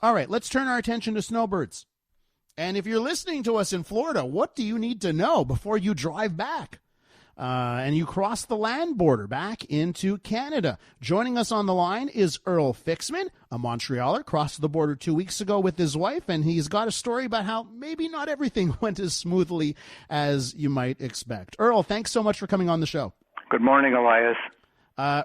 All right, let's turn our attention to snowbirds. And if you're listening to us in Florida, what do you need to know before you drive back? And you cross the land border back into Canada. Joining us on the line is Earl Fixman, a Montrealer, crossed the border 2 weeks ago with his wife, and he's got a story about how maybe not everything went as smoothly as you might expect. Earl, thanks so much for coming on the show. Good morning, Elias.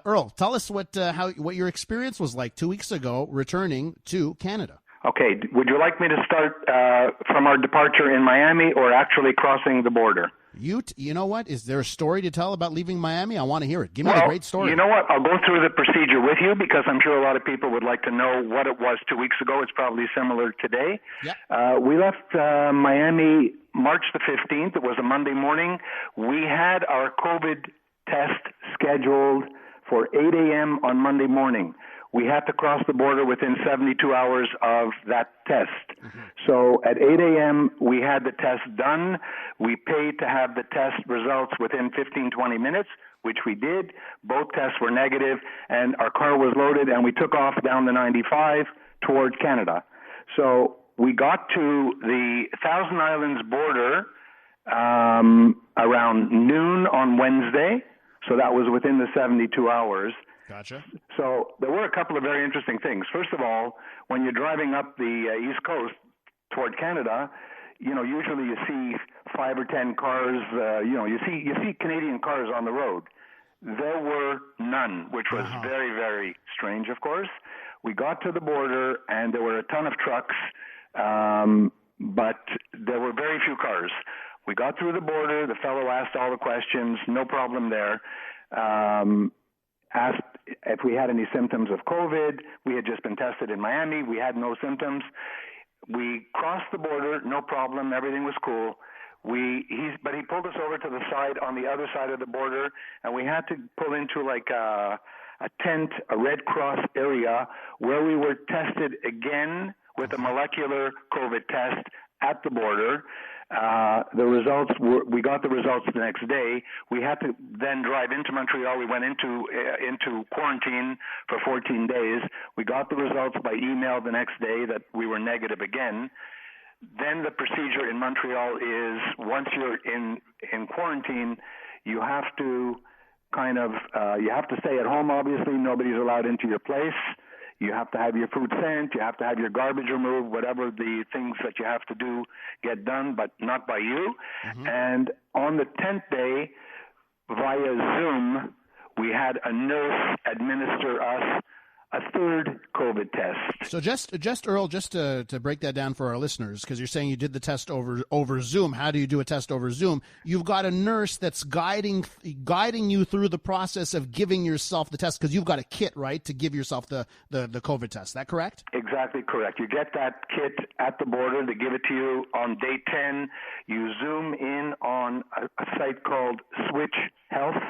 Earl, tell us what your experience was like 2 weeks ago returning to Canada. Okay, would you like me to start from our departure in Miami or actually crossing the border? You know what? Is there a story to tell about leaving Miami? I want to hear it. Give me the great story. You know what? I'll go through the procedure with you because I'm sure a lot of people would like to know what it was 2 weeks ago. It's probably similar today. Yep. We left Miami March the 15th. It was a Monday morning. We had our COVID test scheduled for 8 a.m. on Monday morning. We had to cross the border within 72 hours of that test. Mm-hmm. So at 8 a.m., we had the test done. We paid to have the test results within 15, 20 minutes, which we did. Both tests were negative, and our car was loaded, and we took off down the 95 towards Canada. So we got to the Thousand Islands border around noon on Wednesday. So that was within the 72 hours. Gotcha. So there were a couple of very interesting things. First of all, when you're driving up the East Coast toward Canada, usually you see 5 or 10 cars. You see Canadian cars on the road. There were none, which was very, very strange. Of course, we got to the border and there were a ton of trucks, but there were very few cars. We got through the border. The fellow asked all the questions. No problem there. Asked if we had any symptoms of COVID. We had just been tested in Miami. We had no symptoms. We crossed the border, no problem. Everything was cool. But he pulled us over to the side on the other side of the border, and we had to pull into like a tent, a Red Cross area, where we were tested again with a molecular COVID test at the border. We got the results the next day. We had to then drive into Montreal. We went into quarantine for 14 days. We got the results by email the next day that we were negative again. Then the procedure in Montreal is once you're in quarantine, you have to you have to stay at home. Obviously, nobody's allowed into your place. You have to have your food sent. You have to have your garbage removed, whatever the things that you have to do get done, but not by you. Mm-hmm. And on the 10th day, via Zoom, we had a nurse administer us a third COVID test. So just Earl, just to break that down for our listeners, because you're saying you did the test over Zoom. How do you do a test over Zoom? You've got a nurse that's guiding you through the process of giving yourself the test, because you've got a kit, right, to give yourself the COVID test. Is that correct? Exactly correct. You get that kit at the border. They give it to you on day 10. You Zoom in on a site called Switch Health,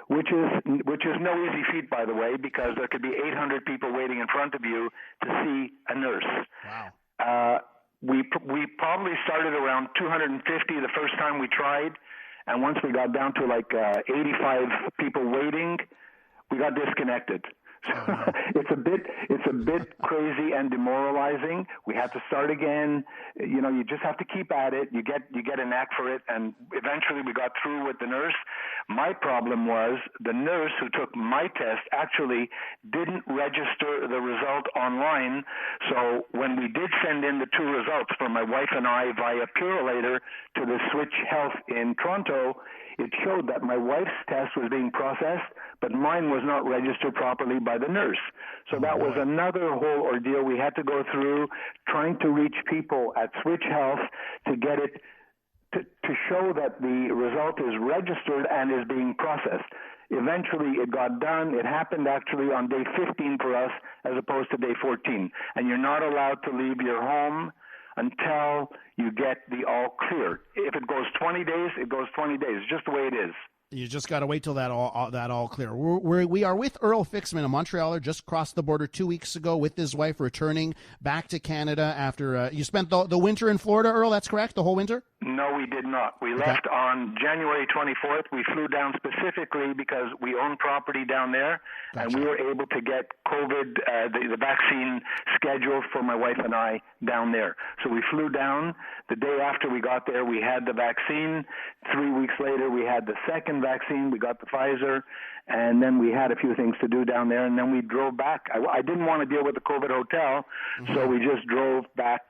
which is no easy feat, by the way, because there could be 800 people waiting in front of you to see a nurse. Wow. We probably started around 250 the first time we tried, and once we got down to like 85 people waiting, we got disconnected. It's a bit crazy and demoralizing. We had to start again. You just have to keep at it. You get a knack for it, and eventually we got through with the nurse. My problem was the nurse who took my test actually didn't register the result online. So when we did send in the 2 results for my wife and I via Purolator to the Switch Health in Toronto, it showed that my wife's test was being processed, but mine was not registered properly by the nurse. So that was another whole ordeal we had to go through, trying to reach people at Switch Health to get it to show that the result is registered and is being processed. Eventually, it got done. It happened actually on day 15 for us as opposed to day 14. And you're not allowed to leave your home until you get the all clear. If it goes 20 days, it goes 20 days, just the way it is. You just got to wait till that all clear. We are with Earl Fixman, a Montrealer, just crossed the border 2 weeks ago with his wife, returning back to Canada after you spent the winter in Florida, Earl. That's correct, the whole winter? No, we did not. We left on January 24th. We flew down specifically because we own property down there, and we were able to get COVID, the vaccine scheduled for my wife and I down there. So we flew down. The day after we got there, we had the vaccine. 3 weeks later, we had the second vaccine. We got the Pfizer, and then we had a few things to do down there, and then we drove back. I didn't want to deal with the COVID hotel, so we just drove back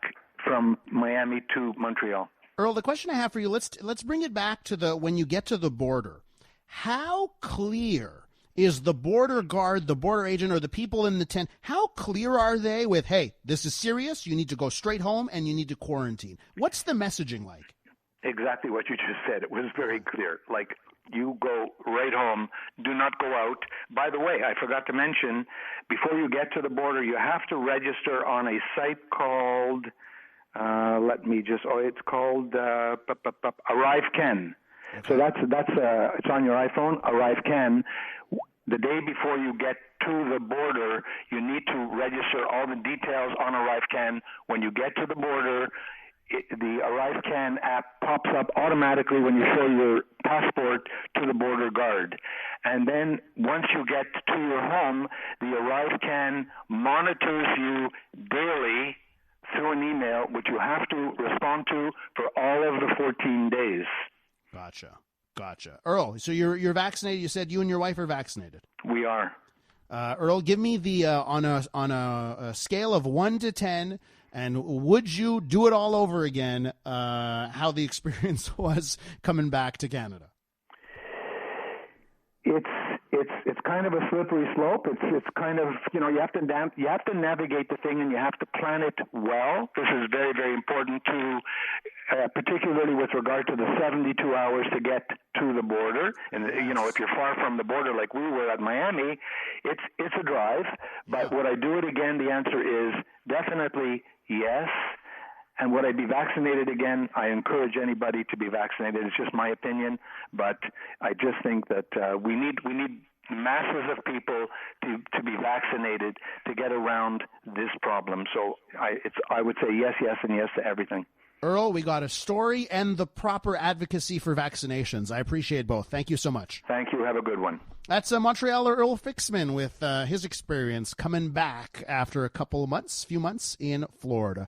from Miami to Montreal. Earl, the question I have for you, let's bring it back to when you get to the border. How clear is the border guard, the border agent, or the people in the tent? How clear are they with, hey, this is serious, you need to go straight home, and you need to quarantine? What's the messaging like? Exactly what you just said. It was very clear. Like, you go right home. Do not go out. By the way, I forgot to mention, before you get to the border, you have to register on a site called... it's called ArriveCan. Okay. So that's it's on your iPhone, ArriveCan. The day before you get to the border, you need to register all the details on ArriveCan. When you get to the border, the ArriveCan app pops up automatically when you show your passport to the border guard. And then once you get to your home, the ArriveCan monitors you daily through an email, which you have to respond to for all of the 14 days. Gotcha. Earl, so you're vaccinated. You said you and your wife are vaccinated. We are. Earl, give me the on a scale of 1 to 10, and would you do it all over again? How the experience was coming back to Canada? It's kind of a slippery slope. It's kind of, you have to navigate the thing, and you have to plan it well. This is very, very important to, particularly with regard to the 72 hours to get to the border. And if you're far from the border like we were at Miami, it's a drive. But would I do it again? The answer is definitely yes. And would I be vaccinated again? I encourage anybody to be vaccinated. It's just my opinion, but I just think that we need masses of people to be vaccinated to get around this problem. So I would say yes, and yes to everything. Earl, we got a story and the proper advocacy for vaccinations. I appreciate both. Thank you so much. Thank you. Have a good one. That's Montrealer Earl Fixman with his experience coming back after a few months in Florida.